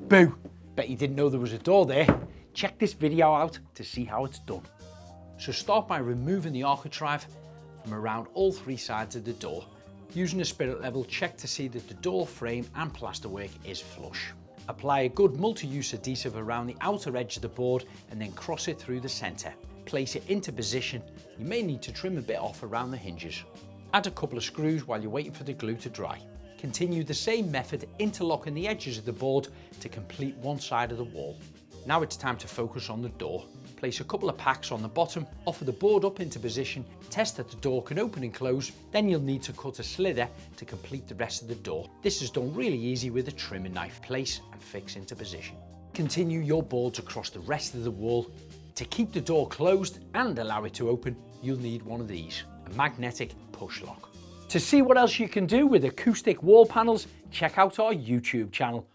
Boo! Bet you didn't know there was a door there. Check this video out to see how it's done. So start by removing the architrave from around all three sides of the door. Using a spirit level, check to see that the door frame and plasterwork is flush. Apply a good multi-use adhesive around the outer edge of the board and then cross it through the centre. Place it into position. You may need to trim a bit off around the hinges. Add a couple of screws while you're waiting for the glue to dry. Continue the same method, interlocking the edges of the board to complete one side of the wall. Now it's time to focus on the door. Place a couple of packs on the bottom, offer the board up into position, test that the door can open and close, then you'll need to cut a slither to complete the rest of the door. This is done really easy with a trimming knife. Place and fix into position. Continue your boards across the rest of the wall. To keep the door closed and allow it to open, you'll need one of these, a magnetic push lock. To see what else you can do with acoustic wall panels, check out our YouTube channel.